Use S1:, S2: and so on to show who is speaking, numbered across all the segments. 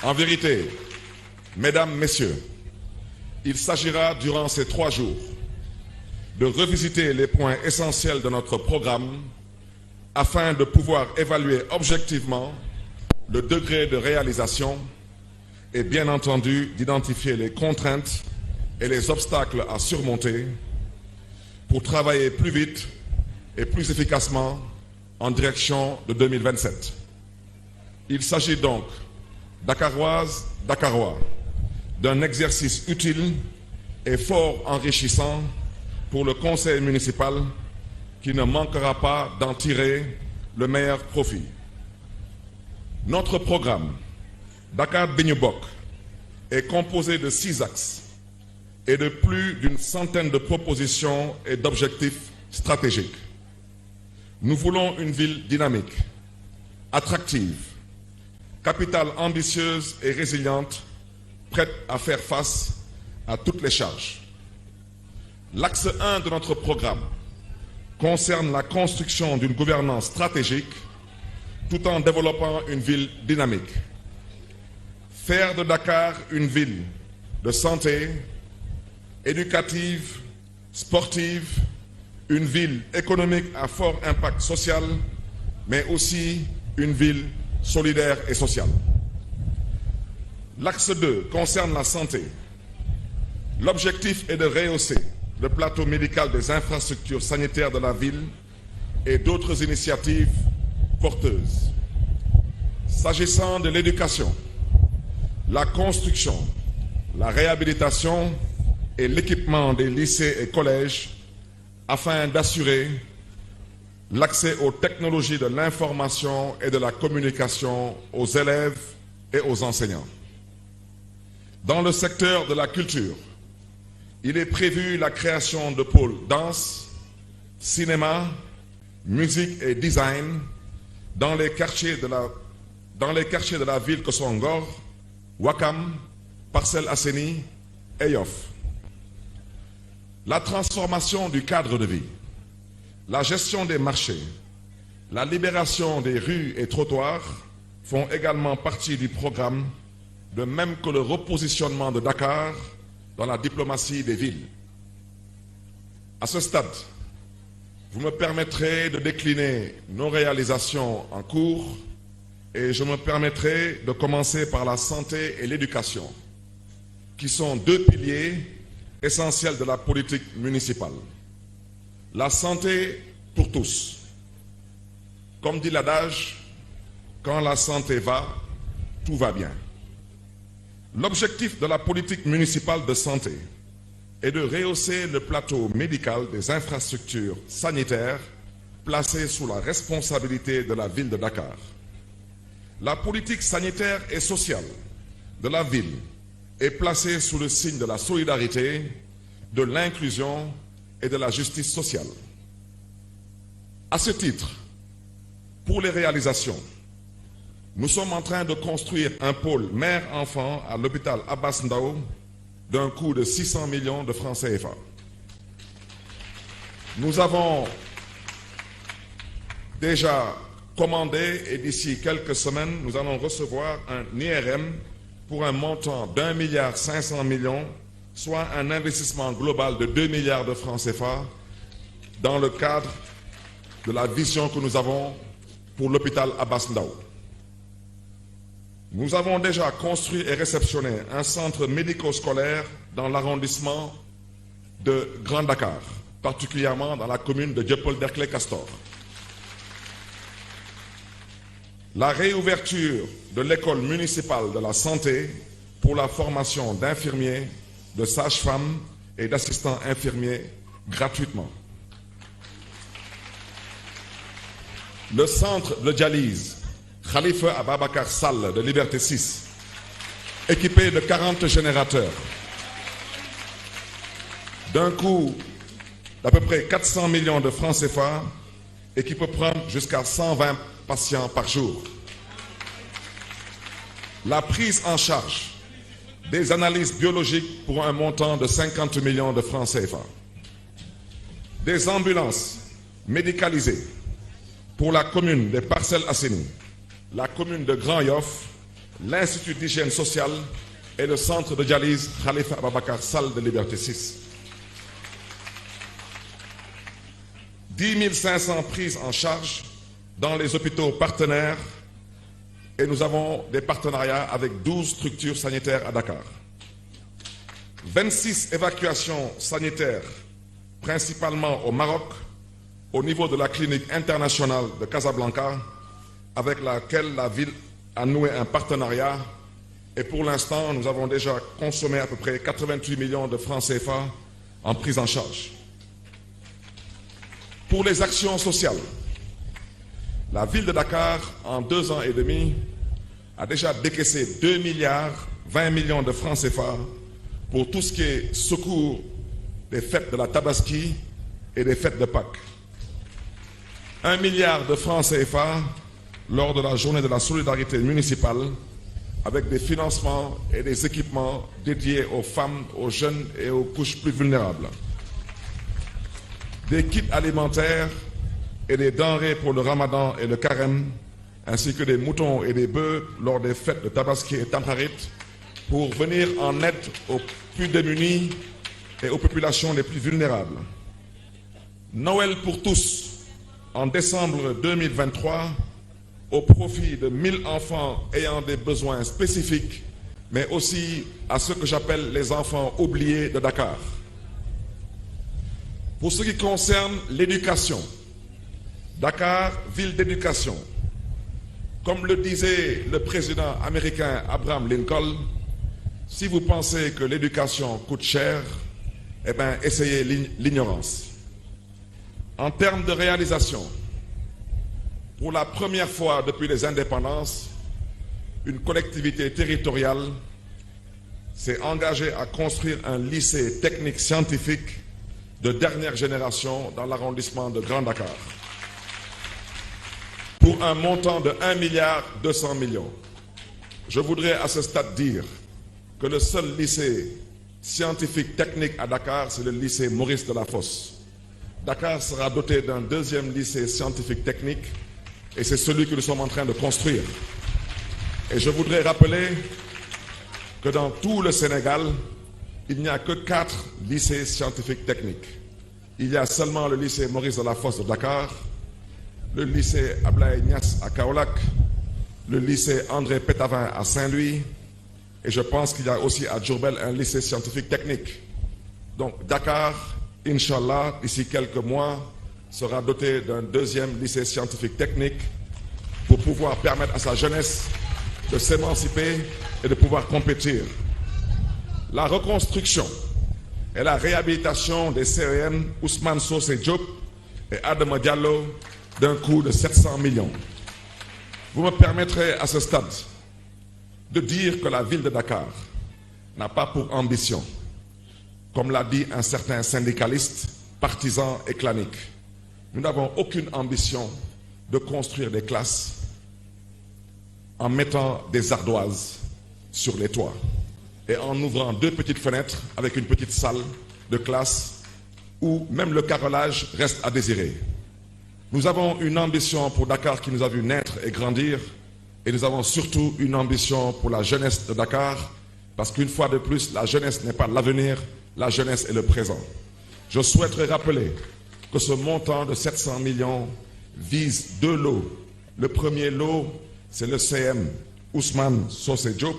S1: En vérité, mesdames, messieurs, il s'agira durant ces 3 jours de revisiter les points essentiels de notre programme afin de pouvoir évaluer objectivement le degré de réalisation et bien entendu d'identifier les contraintes et les obstacles à surmonter pour travailler plus vite et plus efficacement en direction de 2027. Il s'agit donc, Dakaroises, Dakarois, d'un exercice utile et fort enrichissant pour le conseil municipal qui ne manquera pas d'en tirer le meilleur profit. Notre programme, Dakar Bi Ñu Bokk, est composé de 6 axes et de plus d'une centaine de propositions et d'objectifs stratégiques. Nous voulons une ville dynamique, attractive, capitale ambitieuse et résiliente, prête à faire face à toutes les charges. L'axe 1 de notre programme concerne la construction d'une gouvernance stratégique tout en développant une ville dynamique. Faire de Dakar une ville de santé, éducative, sportive, une ville économique à fort impact social, mais aussi une ville solidaire et sociale. L'axe 2 concerne la santé. L'objectif est de rehausser le plateau médical des infrastructures sanitaires de la ville et d'autres initiatives porteuses. S'agissant de l'éducation, la construction, la réhabilitation et l'équipement des lycées et collèges afin d'assurer l'accès aux technologies de l'information et de la communication aux élèves et aux enseignants. Dans le secteur de la culture, il est prévu la création de pôles danse, cinéma, musique et design dans les quartiers de la ville que sont Ngor, Ouakam, Parcelles Assainies et Yoff. La transformation du cadre de vie, la gestion des marchés, la libération des rues et trottoirs font également partie du programme, de même que le repositionnement de Dakar dans la diplomatie des villes. À ce stade, vous me permettrez de décliner nos réalisations en cours et je me permettrai de commencer par la santé et l'éducation, qui sont 2 piliers essentiels de la politique municipale. La santé pour tous. Comme dit l'adage, quand la santé va, tout va bien. L'objectif de la politique municipale de santé est de rehausser le plateau médical des infrastructures sanitaires placées sous la responsabilité de la ville de Dakar. La politique sanitaire et sociale de la ville est placée sous le signe de la solidarité, de l'inclusion et de la justice sociale. À ce titre, pour les réalisations, nous sommes en train de construire un pôle mère-enfant à l'hôpital Abbas Ndao d'un coût de 600 millions de francs CFA. Nous avons déjà commandé et d'ici quelques semaines, nous allons recevoir un IRM pour un montant d'1,5 milliard, soit un investissement global de 2 milliards de francs CFA dans le cadre de la vision que nous avons pour l'hôpital Abbas Ndao. Nous avons déjà construit et réceptionné un centre médico-scolaire dans l'arrondissement de Grand Dakar, particulièrement dans la commune de Dieuppeul-Derklé-Castor. La réouverture de l'école municipale de la santé pour la formation d'infirmiers, de sages-femmes et d'assistants infirmiers gratuitement. Le centre de dialyse Khalifa Ababakar Sall de Liberté 6, équipé de 40 générateurs, d'un coût d'à peu près 400 millions de francs CFA et qui peut prendre jusqu'à 120 patients par jour. La prise en charge des analyses biologiques pour un montant de 50 millions de francs CFA. Des ambulances médicalisées pour la commune des Parcelles Assainies, la commune de Grand Yoff l'Institut d'hygiène sociale et le centre de dialyse Khalifa Ababacar Sall de Liberté 6. 10 500 prises en charge dans les hôpitaux partenaires et nous avons des partenariats avec 12 structures sanitaires à Dakar. 26 évacuations sanitaires, principalement au Maroc, au niveau de la clinique internationale de Casablanca, avec laquelle la ville a noué un partenariat. Et pour l'instant, nous avons déjà consommé à peu près 88 millions de francs CFA en prise en charge. Pour les actions sociales, la ville de Dakar, en 2 ans et demi, a déjà décaissé 2 milliards 20 millions de francs CFA pour tout ce qui est secours des fêtes de la Tabaski et des fêtes de Pâques. 1 milliard de francs CFA lors de la journée de la solidarité municipale avec des financements et des équipements dédiés aux femmes, aux jeunes et aux couches plus vulnérables. Des kits alimentaires et des denrées pour le Ramadan et le Carême, ainsi que des moutons et des bœufs lors des fêtes de Tabaski et Tamkharit pour venir en aide aux plus démunis et aux populations les plus vulnérables. Noël pour tous, en décembre 2023, au profit de 1000 enfants ayant des besoins spécifiques, mais aussi à ceux que j'appelle les enfants oubliés de Dakar. Pour ce qui concerne l'éducation, Dakar, ville d'éducation. Comme le disait le président américain Abraham Lincoln, si vous pensez que l'éducation coûte cher, eh bien, essayez l'ignorance. En termes de réalisation, pour la première fois depuis les indépendances, une collectivité territoriale s'est engagée à construire un lycée technique scientifique de dernière génération dans l'arrondissement de Grand Dakar pour un montant de 1 milliard 200 millions. Je voudrais à ce stade dire que le seul lycée scientifique technique à Dakar, c'est le lycée Maurice Delafosse. Dakar sera doté d'un deuxième lycée scientifique technique et c'est celui que nous sommes en train de construire. Et je voudrais rappeler que dans tout le Sénégal, il n'y a que 4 lycées scientifiques techniques. Il y a seulement le lycée Maurice Delafosse de Dakar, le lycée Ablaye Niasse à Kaolack, le lycée André Pétavin à Saint-Louis, et je pense qu'il y a aussi à Diourbel un lycée scientifique technique. Donc Dakar, Inch'Allah, d'ici quelques mois, sera doté d'un deuxième lycée scientifique technique pour pouvoir permettre à sa jeunesse de s'émanciper et de pouvoir compétir. La reconstruction et la réhabilitation des CEM Ousmane Socé Diop et Adama Diallo d'un coût de 700 millions. Vous me permettrez à ce stade de dire que la ville de Dakar n'a pas pour ambition, comme l'a dit un certain syndicaliste, partisan et clanique. Nous n'avons aucune ambition de construire des classes en mettant des ardoises sur les toits et en ouvrant 2 petites fenêtres avec une petite salle de classe où même le carrelage reste à désirer. Nous avons une ambition pour Dakar qui nous a vu naître et grandir, et nous avons surtout une ambition pour la jeunesse de Dakar, parce qu'une fois de plus, la jeunesse n'est pas l'avenir, la jeunesse est le présent. Je souhaiterais rappeler que ce montant de 700 millions vise 2 lots. Le premier lot, c'est le CM Ousmane Socé Diop,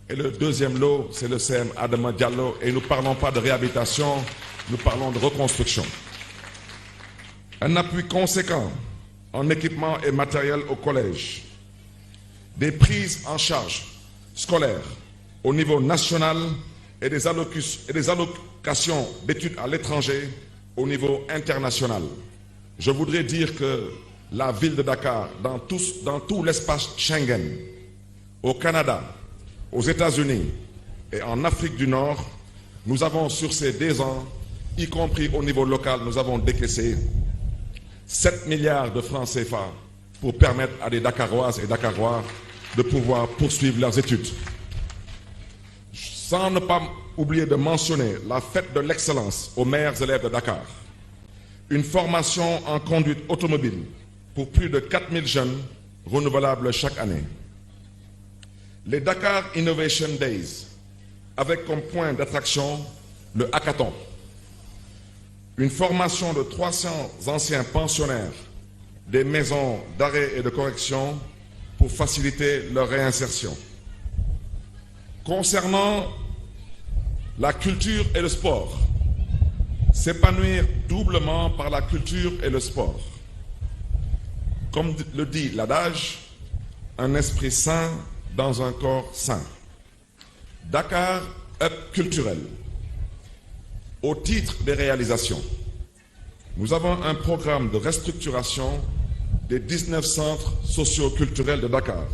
S1: et le deuxième lot, c'est le CM Adama Diallo, et nous ne parlons pas de réhabilitation, nous parlons de reconstruction. Un appui conséquent en équipement et matériel au collège, des prises en charge scolaires au niveau national et des allocations d'études à l'étranger au niveau international. Je voudrais dire que la ville de Dakar, dans tout l'espace Schengen, au Canada, aux États-Unis et en Afrique du Nord, nous avons sur ces 2 ans, y compris au niveau local, nous avons décaissé 7 milliards de francs CFA pour permettre à des Dakaroises et Dakarois de pouvoir poursuivre leurs études. Sans ne pas oublier de mentionner la fête de l'excellence aux meilleurs élèves de Dakar, une formation en conduite automobile pour plus de 4000 jeunes renouvelables chaque année, les Dakar Innovation Days, avec comme point d'attraction le hackathon. Une formation de 300 anciens pensionnaires des maisons d'arrêt et de correction pour faciliter leur réinsertion. Concernant la culture et le sport, s'épanouir doublement par la culture et le sport. Comme le dit l'adage, un esprit sain dans un corps sain. Dakar Hub culturel. Au titre des réalisations, nous avons un programme de restructuration des 19 centres socio-culturels de Dakar.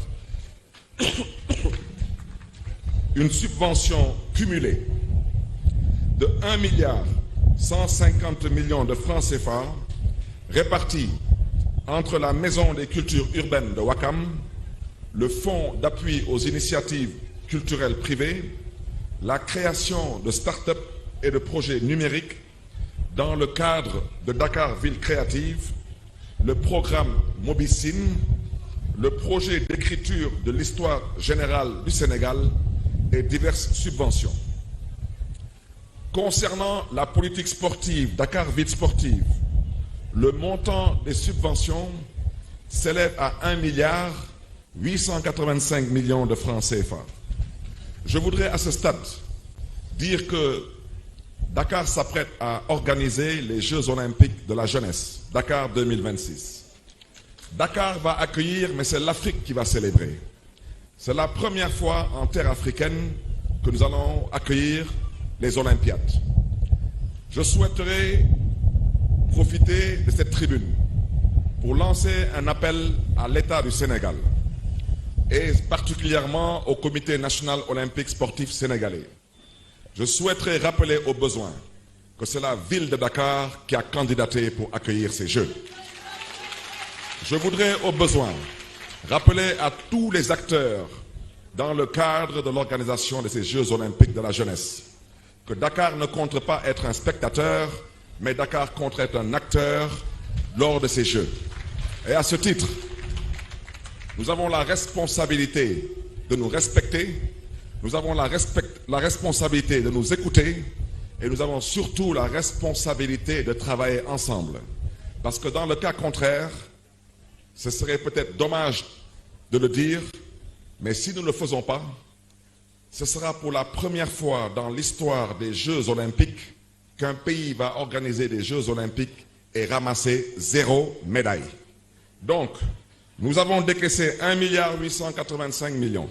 S1: Une subvention cumulée de 1,150 milliard de francs CFA répartie entre la Maison des cultures urbaines de Ouakam, le Fonds d'appui aux initiatives culturelles privées, la création de start-up et de projets numériques dans le cadre de Dakar Ville Créative, le programme Mobicine, le projet d'écriture de l'histoire générale du Sénégal et diverses subventions. Concernant la politique sportive Dakar Ville Sportive, le montant des subventions s'élève à 1,885 milliard de francs CFA. Je voudrais à ce stade dire que Dakar s'apprête à organiser les Jeux Olympiques de la jeunesse, Dakar 2026. Dakar va accueillir, mais c'est l'Afrique qui va célébrer. C'est la première fois en terre africaine que nous allons accueillir les Olympiades. Je souhaiterais profiter de cette tribune pour lancer un appel à l'État du Sénégal et particulièrement au Comité national olympique sportif sénégalais. Je souhaiterais rappeler au besoin que c'est la ville de Dakar qui a candidaté pour accueillir ces Jeux. Je voudrais au besoin rappeler à tous les acteurs dans le cadre de l'organisation de ces Jeux olympiques de la jeunesse que Dakar ne compte pas être un spectateur, mais Dakar compte être un acteur lors de ces Jeux. Et à ce titre, nous avons la responsabilité de nous respecter, nous avons la responsabilité de nous écouter et nous avons surtout la responsabilité de travailler ensemble. Parce que dans le cas contraire, ce serait peut-être dommage de le dire, mais si nous ne le faisons pas, ce sera pour la première fois dans l'histoire des Jeux Olympiques qu'un pays va organiser des Jeux Olympiques et ramasser 0 médaille. Donc, nous avons décaissé 1,885 milliard.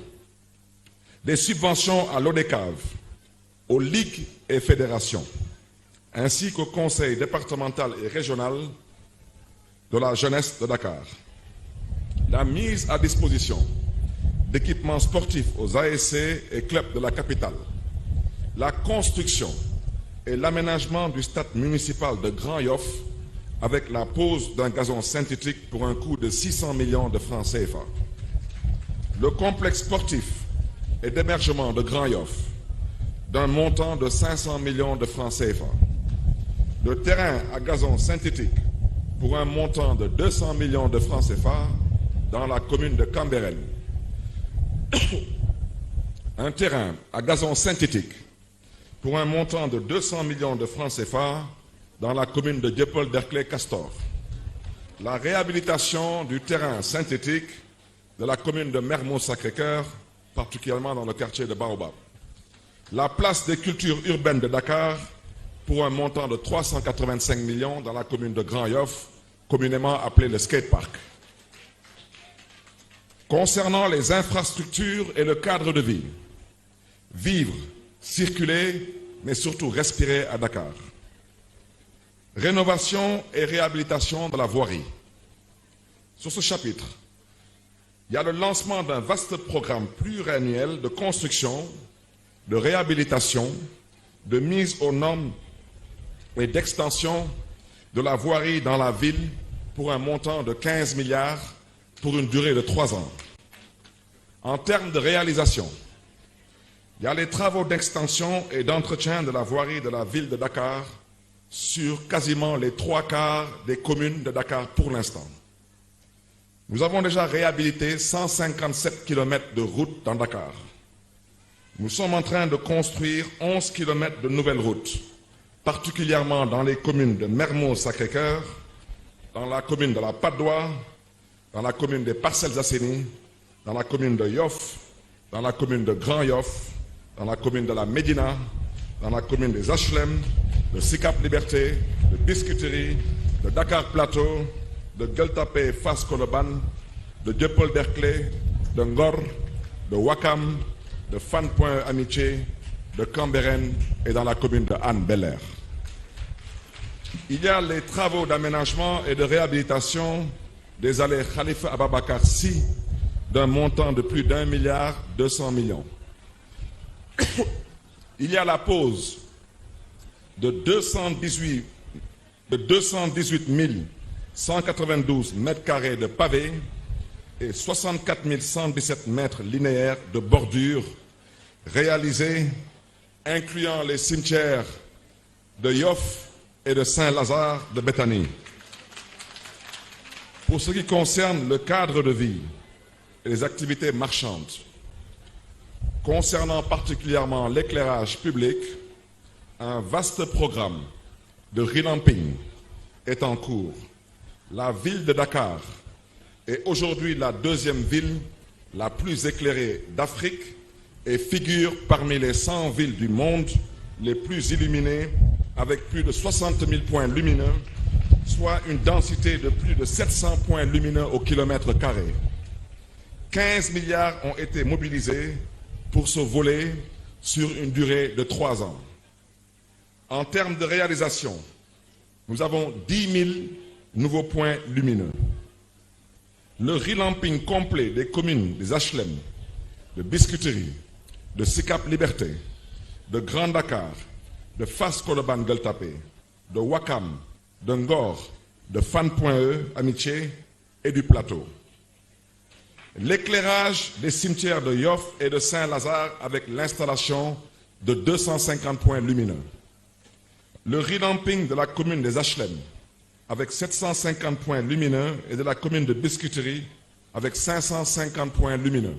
S1: Des subventions à l'ODECAV, aux ligues et fédérations, ainsi qu'au conseil départemental et régional de la jeunesse de Dakar. La mise à disposition d'équipements sportifs aux ASC et clubs de la capitale. La construction et l'aménagement du stade municipal de Grand Yoff avec la pose d'un gazon synthétique pour un coût de 600 millions de francs CFA. Le complexe sportif et d'hébergement de Grand Yoff d'un montant de 500 millions de francs CFA. Le terrain à gazon synthétique pour un montant de 200 millions de francs CFA dans la commune de Cambérène. Un terrain à gazon synthétique pour un montant de 200 millions de francs CFA dans la commune de Dieuppeul-Derklé-Castor. La réhabilitation du terrain synthétique de la commune de Mermoz-Sacré-Cœur, particulièrement dans le quartier de Baobab. La place des cultures urbaines de Dakar pour un montant de 385 millions dans la commune de Grand Yoff, communément appelée le skatepark. Concernant les infrastructures et le cadre de vie, vivre, circuler, mais surtout respirer à Dakar. Rénovation et réhabilitation de la voirie. Sur ce chapitre, il y a le lancement d'un vaste programme pluriannuel de construction, de réhabilitation, de mise aux normes et d'extension de la voirie dans la ville pour un montant de 15 milliards pour une durée de 3 ans. En termes de réalisation, il y a les travaux d'extension et d'entretien de la voirie de la ville de Dakar sur quasiment les 3/4 des communes de Dakar pour l'instant. Nous avons déjà réhabilité 157 km de routes dans Dakar. Nous sommes en train de construire 11 km de nouvelles routes, particulièrement dans les communes de Mermoz-Sacré-Cœur, dans la commune de la Patte d'Oie, dans la commune des Parcelles Assainies, dans la commune de Yoff, dans la commune de Grand Yoff, dans la commune de la Médina, dans la commune des HLM, de Sicap Liberté, de Biscuiterie, de Dakar Plateau, de Gueule Tapée Fass Colobane, de Dieuppeul-Derklé, de Ngor, de Ouakam, de Fann Point E Amitié, de Cambérène et dans la commune de Hann Bel-Air. Il y a les travaux d'aménagement et de réhabilitation des allées Khalifa Ababacar Sy d'un montant de plus d'1,2 milliard. Il y a la pose de 218 192 mètres carrés de pavés et 64 117 mètres linéaires de bordure réalisés, incluant les cimetières de Yoff et de Saint-Lazare de Béthanie. Pour ce qui concerne le cadre de vie et les activités marchandes, concernant particulièrement l'éclairage public, un vaste programme de revamping est en cours. La ville de Dakar est aujourd'hui la deuxième ville la plus éclairée d'Afrique et figure parmi les 100 villes du monde les plus illuminées avec plus de 60 000 points lumineux, soit une densité de plus de 700 points lumineux au kilomètre carré. 15 milliards ont été mobilisés pour ce volet sur une durée de 3 ans. En termes de réalisation, nous avons 10 000 nouveaux points lumineux. Le relamping complet des communes des HLM, de Biscuiterie, de Sicap Liberté, de Grand Dakar, de Fass Colobane Gueule Tapée, de Ouakam, de Ngor, de Fann Point E Amitié et du Plateau. L'éclairage des cimetières de Yoff et de Saint-Lazare avec l'installation de 250 points lumineux. Le revamping de la commune des HLM avec 750 points lumineux et de la commune de Biscuiterie avec 550 points lumineux.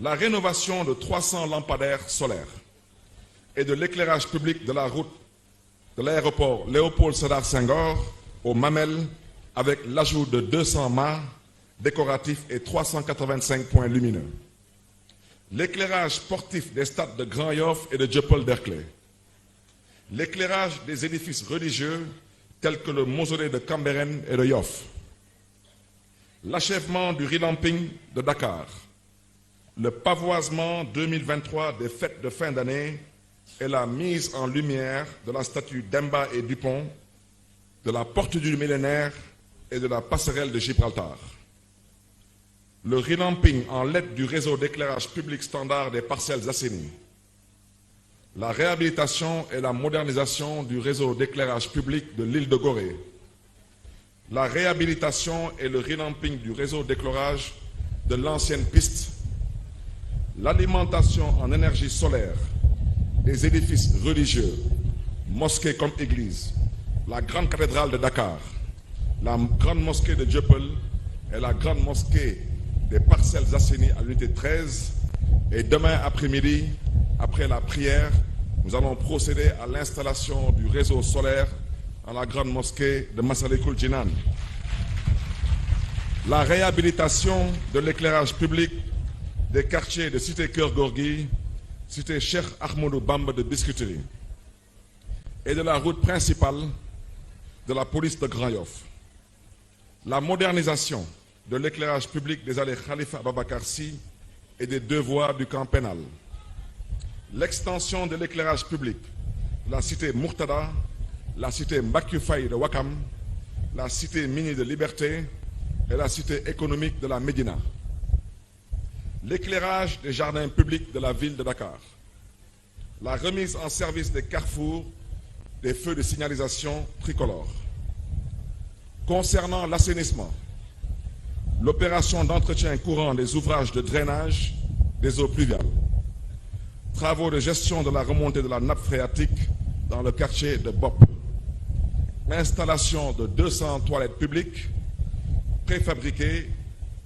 S1: La rénovation de 300 lampadaires solaires et de l'éclairage public de la route de l'aéroport Léopold Sédar Senghor au Mamelles avec l'ajout de 200 mâts décoratifs et 385 points lumineux. L'éclairage sportif des stades de Grand Yoff et de Dieuppeul-Derklé. L'éclairage des édifices religieux tels que le mausolée de Cambérène et de Yoff. L'achèvement du revamping de Dakar. Le pavoisement 2023 des fêtes de fin d'année et la mise en lumière de la statue d'Emba et Dupont, de la porte du millénaire et de la passerelle de Gibraltar. Le revamping en LED du réseau d'éclairage public standard des Parcelles Assainies. La réhabilitation et la modernisation du réseau d'éclairage public de l'île de Gorée. La réhabilitation et le revamping du réseau d'éclairage de l'ancienne piste. L'alimentation en énergie solaire des édifices religieux, mosquées comme églises, la grande cathédrale de Dakar, la grande mosquée de Dieuppeul et la grande mosquée des Parcelles Assainies à l'unité 13. Et demain après-midi, après la prière, nous allons procéder à l'installation du réseau solaire à la grande mosquée de Massalikul Jinan. La réhabilitation de l'éclairage public des quartiers de Cité Keur Gorgui, Cité Cheikh Ahmadou Bamba de Biscuiterie et de la route principale de la police de Grand Yoff. La modernisation de l'éclairage public des allées Khalifa Ababacar Sy et des 2 voies du camp pénal. L'extension de l'éclairage public de la cité Mourtada, la cité Mbacké Faye de Ouakam, la cité mini de Liberté et la cité économique de la Médina. L'éclairage des jardins publics de la ville de Dakar. La remise en service des carrefours des feux de signalisation tricolores. Concernant l'assainissement, l'opération d'entretien courant des ouvrages de drainage des eaux pluviales. Travaux de gestion de la remontée de la nappe phréatique dans le quartier de Bop. Installation de 200 toilettes publiques, préfabriqués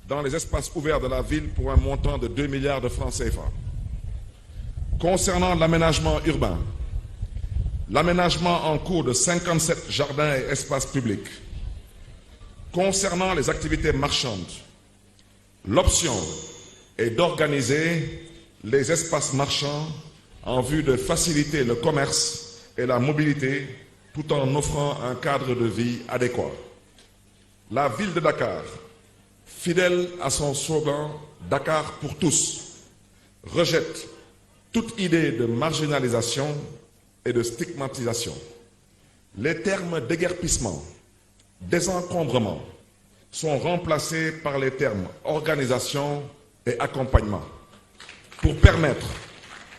S1: dans les espaces ouverts de la ville pour un montant de 2 milliards de francs CFA. Concernant l'aménagement urbain, l'aménagement en cours de 57 jardins et espaces publics. Concernant les activités marchandes, l'option est d'organiser les espaces marchands en vue de faciliter le commerce et la mobilité tout en offrant un cadre de vie adéquat. La ville de Dakar, fidèle à son slogan « Dakar pour tous », rejette toute idée de marginalisation et de stigmatisation. Les termes déguerpissement, désencombrement sont remplacés par les termes organisation et accompagnement pour permettre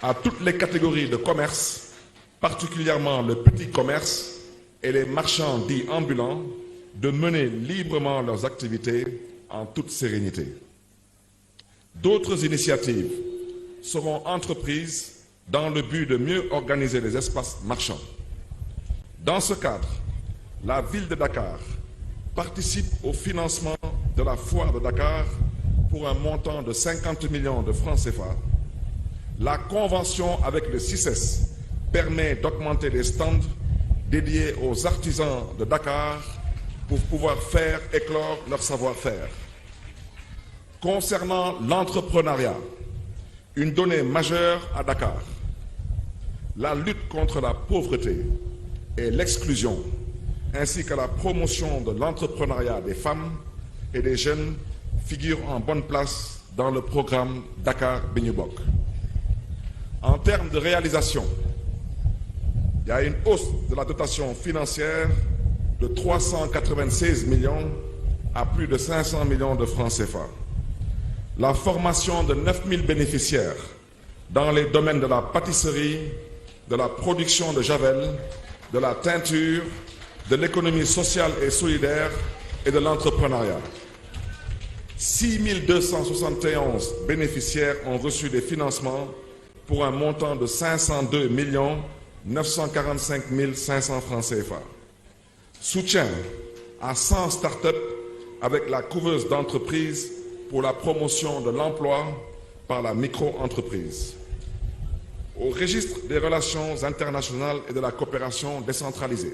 S1: à toutes les catégories de commerce, particulièrement le petit commerce et les marchands dits ambulants, de mener librement leurs activités en toute sérénité. D'autres initiatives seront entreprises dans le but de mieux organiser les espaces marchands. Dans ce cadre, la ville de Dakar participe au financement de la foire de Dakar pour un montant de 50 millions de francs CFA. La convention avec le CICES permet d'augmenter les stands dédiés aux artisans de Dakar pour pouvoir faire éclore leur savoir-faire. Concernant l'entrepreneuriat, une donnée majeure à Dakar, la lutte contre la pauvreté et l'exclusion, ainsi que la promotion de l'entrepreneuriat des femmes et des jeunes figurent en bonne place dans le programme Dakar Benubok. En termes de réalisation, il y a une hausse de la dotation financière de 396 millions à plus de 500 millions de francs CFA. La formation de 9000 bénéficiaires dans les domaines de la pâtisserie, de la production de javel, de la teinture, de l'économie sociale et solidaire et de l'entrepreneuriat. 6271 bénéficiaires ont reçu des financements pour un montant de 502 945 500 francs CFA. Soutien à 100 startups avec la couveuse d'entreprise pour la promotion de l'emploi par la micro-entreprise. Au registre des relations internationales et de la coopération décentralisée.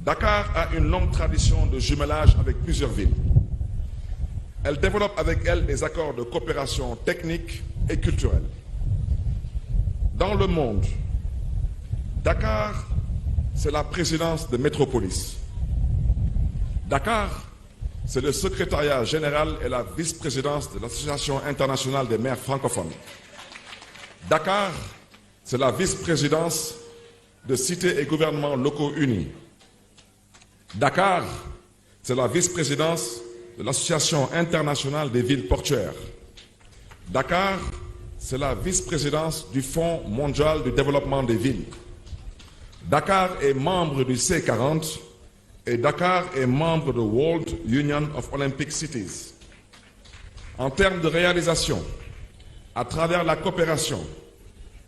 S1: Dakar a une longue tradition de jumelage avec plusieurs villes. Elle développe avec elles des accords de coopération technique et culturelle. Dans le monde, Dakar, c'est la présidence de Métropolis. Dakar, c'est le secrétariat général et la vice-présidence de l'Association internationale des maires francophones. Dakar, c'est la vice-présidence de cités et gouvernements locaux unis. Dakar, c'est la vice-présidence de l'Association internationale des villes portuaires. Dakar, c'est la vice-présidence du Fonds mondial du développement des villes. Dakar est membre du C40 et Dakar est membre de World Union of Olympic Cities. En termes de réalisation, à travers la coopération,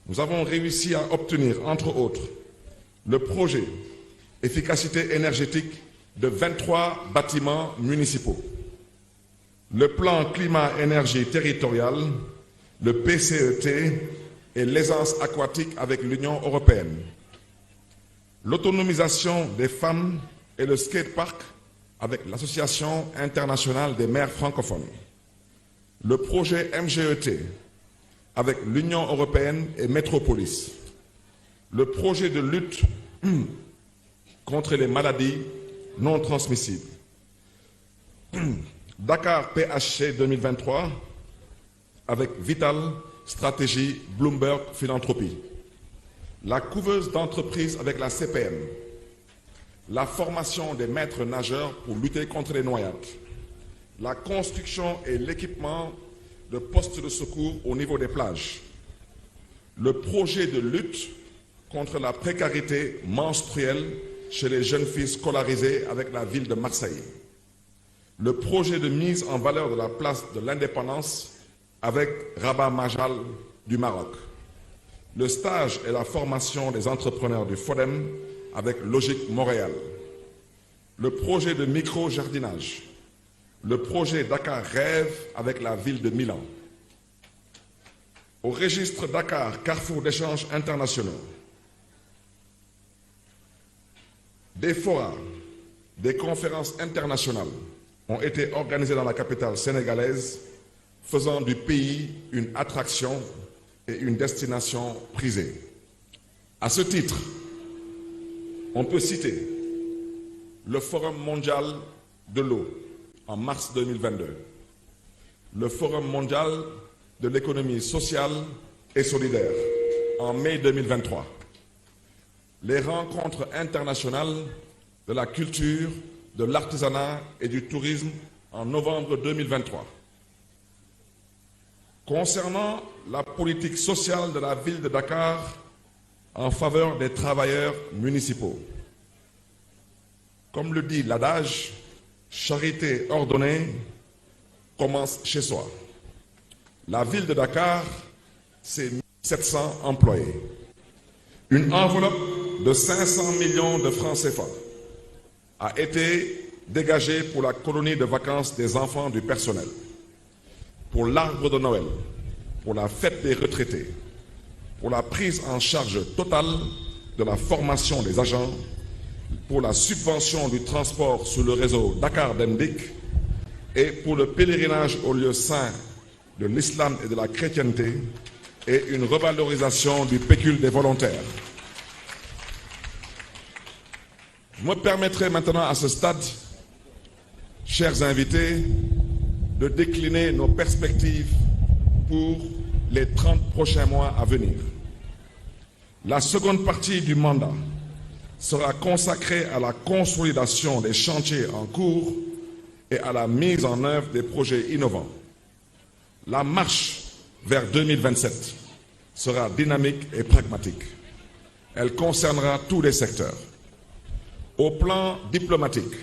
S1: nous avons réussi à obtenir, entre autres, le projet efficacité énergétique de 23 bâtiments municipaux, le plan climat-énergie territorial, le PCET et l'aisance aquatique avec l'Union européenne, l'autonomisation des femmes et le skatepark avec l'Association internationale des maires francophones, le projet MGET avec l'Union européenne et Métropolis, le projet de lutte contre les maladies non transmissibles, Dakar PHC 2023 avec Vital, Stratégie, Bloomberg, Philanthropie, la couveuse d'entreprise avec la CPM, la formation des maîtres nageurs pour lutter contre les noyades, la construction et l'équipement de postes de secours au niveau des plages, le projet de lutte contre la précarité menstruelle chez les jeunes filles scolarisées avec la ville de Marseille, le projet de mise en valeur de la place de l'indépendance avec Rabat Majal du Maroc, le stage et la formation des entrepreneurs du FODEM avec Logique Montréal, le projet de micro-jardinage, le projet Dakar Rêve avec la ville de Milan. Au registre Dakar, carrefour d'échanges internationaux, des forats, des conférences internationales ont été organisées dans la capitale sénégalaise, faisant du pays une attraction et une destination prisée. À ce titre, on peut citer le Forum mondial de l'eau en mars 2022, le Forum mondial de l'économie sociale et solidaire en mai 2023, les rencontres internationales de la culture, de l'artisanat et du tourisme en novembre 2023. Concernant la politique sociale de la ville de Dakar en faveur des travailleurs municipaux, comme le dit l'adage, charité ordonnée commence chez soi. La ville de Dakar, c'est 1700 employés. Une enveloppe de 500 millions de francs CFA a été dégagée pour la colonie de vacances des enfants du personnel, pour l'arbre de Noël, pour la fête des retraités, pour la prise en charge totale de la formation des agents, pour la subvention du transport sur le réseau Dakar Dendik et pour le pèlerinage aux lieux saints de l'islam et de la chrétienté et une revalorisation du pécule des volontaires. Je me permettrai maintenant à ce stade, chers invités, de décliner nos perspectives pour les 30 prochains mois à venir. La seconde partie du mandat sera consacrée à la consolidation des chantiers en cours et à la mise en œuvre des projets innovants. La marche vers 2027 sera dynamique et pragmatique. Elle concernera tous les secteurs. Au plan diplomatique,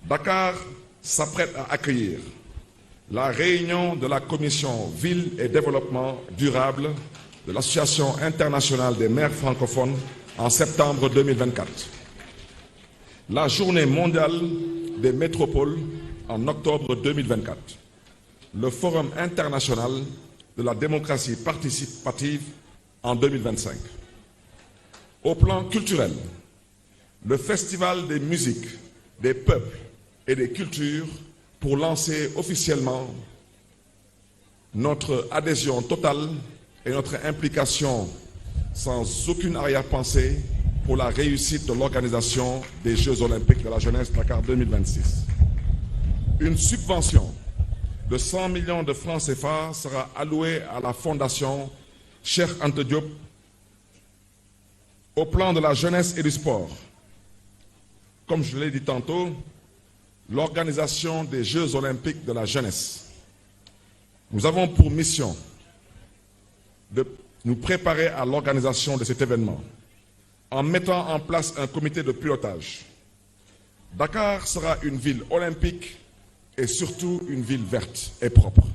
S1: Dakar s'apprête à accueillir la réunion de la Commission Ville et Développement Durable de l'Association internationale des maires francophones en septembre 2024. La Journée mondiale des métropoles en octobre 2024. Le Forum international de la démocratie participative en 2025. Au plan culturel, le Festival des musiques, des peuples et des cultures pour lancer officiellement notre adhésion totale et notre implication sans aucune arrière-pensée pour la réussite de l'organisation des Jeux Olympiques de la jeunesse Dakar 2026. Une subvention de 100 millions de francs CFA sera allouée à la Fondation Cheikh Anta Diop. Au plan de la jeunesse et du sport, comme je l'ai dit tantôt, l'organisation des Jeux Olympiques de la jeunesse. Nous avons pour mission de nous préparer à l'organisation de cet événement en mettant en place un comité de pilotage. Dakar sera une ville olympique et surtout une ville verte et propre.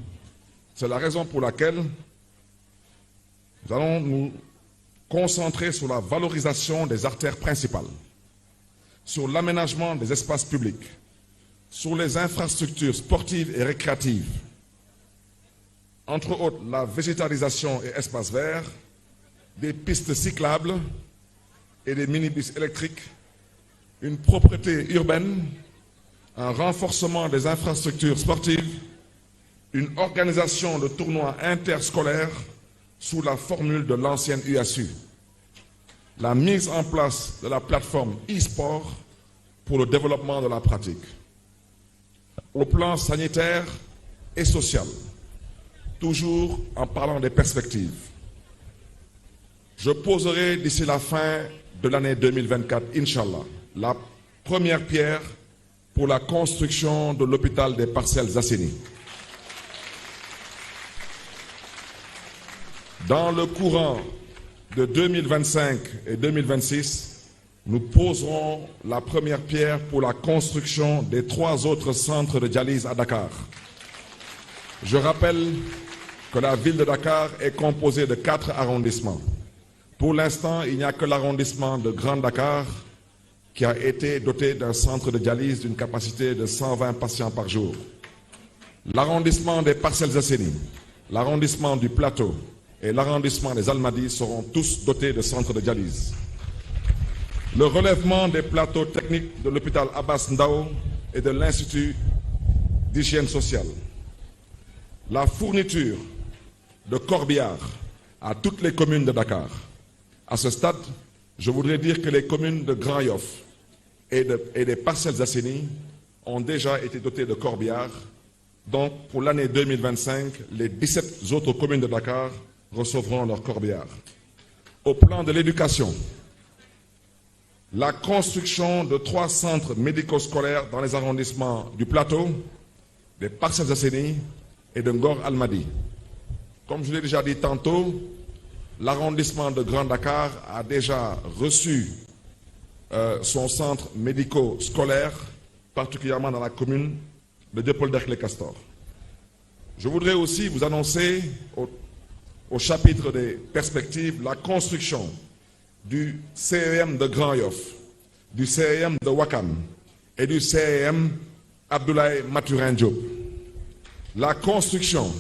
S1: C'est la raison pour laquelle nous allons nous concentrer sur la valorisation des artères principales, sur l'aménagement des espaces publics, sur les infrastructures sportives et récréatives, entre autres la végétalisation et espaces verts, des pistes cyclables et des minibus électriques, une propreté urbaine, un renforcement des infrastructures sportives, une organisation de tournois interscolaires sous la formule de l'ancienne USU, la mise en place de la plateforme e-sport pour le développement de la pratique. Au plan sanitaire et social, toujours en parlant des perspectives, je poserai d'ici la fin de l'année 2024, Inch'Allah, la première pierre pour la construction de l'hôpital des Parcelles Assainies. Dans le courant de 2025 et 2026, nous poserons la première pierre pour la construction des 3 autres centres de dialyse à Dakar. Je rappelle que la ville de Dakar est composée de 4 arrondissements. Pour l'instant, il n'y a que l'arrondissement de Grand Dakar qui a été doté d'un centre de dialyse d'une capacité de 120 patients par jour. L'arrondissement des Parcelles Assainies, l'arrondissement du Plateau et l'arrondissement des Almadies seront tous dotés de centres de dialyse. Le relèvement des plateaux techniques de l'hôpital Abbas Ndao et de l'Institut d'hygiène sociale. La fourniture de corbillards à toutes les communes de Dakar. À ce stade, je voudrais dire que les communes de Grand Yoff et des Parcelles Assainies ont déjà été dotées de corbillards. Donc, pour l'année 2025, les 17 autres communes de Dakar recevront leurs corbillards. Au plan de l'éducation, la construction de 3 centres médico-scolaires dans les arrondissements du Plateau, des Parcelles Assainies et de Ngor Almadi. Comme je l'ai déjà dit tantôt, l'arrondissement de Grand Dakar a déjà reçu son centre médico-scolaire, particulièrement dans la commune de Dieuppeul-Derklé-Castor. Je voudrais aussi vous annoncer, au chapitre des perspectives, la construction du CEM de Grand Yoff, du CEM de Ouakam et du CEM Abdoulaye Mathurin Diop. La construction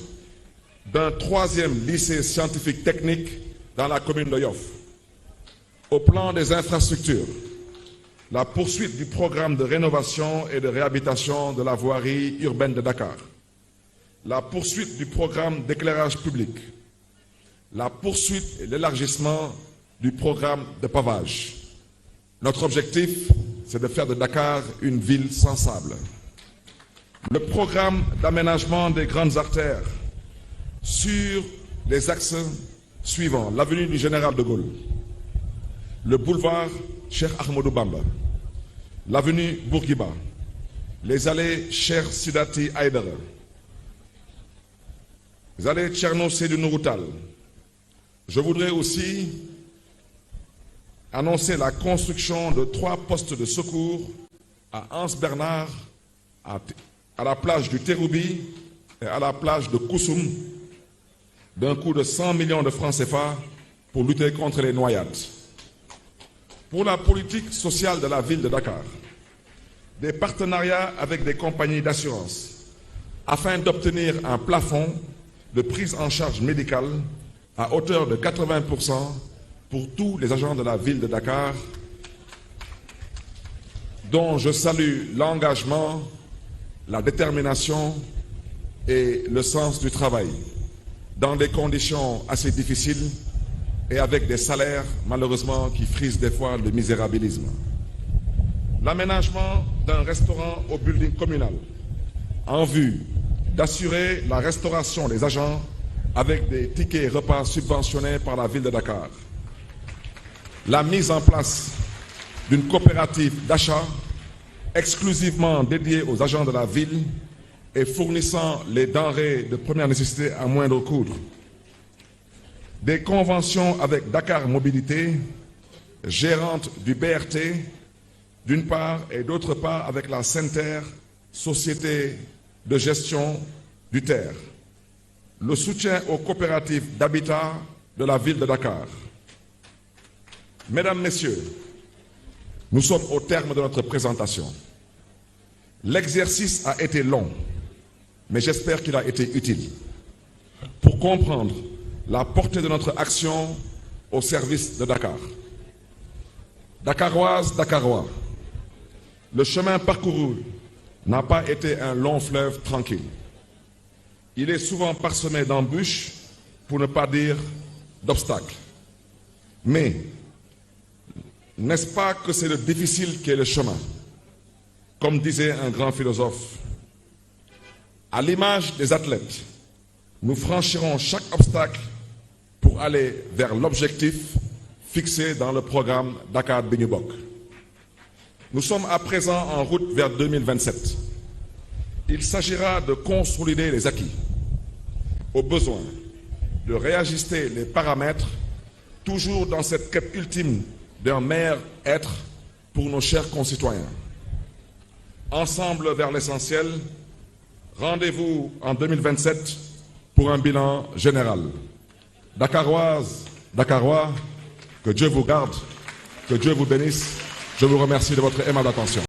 S1: d'un 3e lycée scientifique technique dans la commune de Yoff. Au plan des infrastructures, la poursuite du programme de rénovation et de réhabilitation de la voirie urbaine de Dakar, la poursuite du programme d'éclairage public, la poursuite et l'élargissement du programme de pavage. Notre objectif, c'est de faire de Dakar une ville sans sable. Le programme d'aménagement des grandes artères sur les axes suivants: l'avenue du Général de Gaulle, le boulevard Cheikh Ahmadou Bamba, l'avenue Bourguiba, les allées Cheikh Sidati Haïdara, les allées Tcherno Seydou Nourou Tall. Je voudrais aussi annoncer la construction de 3 postes de secours à Anse-Bernard, à la plage du Terroubi et à la plage de Koussoum, d'un coût de 100 millions de francs CFA pour lutter contre les noyades. Pour la politique sociale de la ville de Dakar, des partenariats avec des compagnies d'assurance afin d'obtenir un plafond de prise en charge médicale à hauteur de 80% pour tous les agents de la ville de Dakar, dont je salue l'engagement, la détermination et le sens du travail, dans des conditions assez difficiles et avec des salaires, malheureusement, qui frisent des fois le misérabilisme. L'aménagement d'un restaurant au building communal en vue d'assurer la restauration des agents avec des tickets repas subventionnés par la ville de Dakar. La mise en place d'une coopérative d'achat exclusivement dédiée aux agents de la ville et fournissant les denrées de première nécessité à moindre coût. Des conventions avec Dakar Mobilité, gérante du BRT, d'une part, et d'autre part avec la Center, société de gestion du terre. Le soutien aux coopératives d'habitat de la ville de Dakar. Mesdames, Messieurs, nous sommes au terme de notre présentation. L'exercice a été long, mais j'espère qu'il a été utile pour comprendre la portée de notre action au service de Dakar. Dakaroises, Dakarois, le chemin parcouru n'a pas été un long fleuve tranquille. Il est souvent parsemé d'embûches, pour ne pas dire d'obstacles. Mais n'est-ce pas que c'est le difficile qui est le chemin? Comme disait un grand philosophe, à l'image des athlètes, nous franchirons chaque obstacle pour aller vers l'objectif fixé dans le programme Dakar Bi Ñu Bokk. Nous sommes à présent en route vers 2027. Il s'agira de consolider les acquis, au besoin de réajuster les paramètres, toujours dans cette quête ultime d'un meilleur être pour nos chers concitoyens. Ensemble vers l'essentiel, rendez-vous en 2027 pour un bilan général. Dakaroises, Dakarois, que Dieu vous garde, que Dieu vous bénisse. Je vous remercie de votre aimable attention.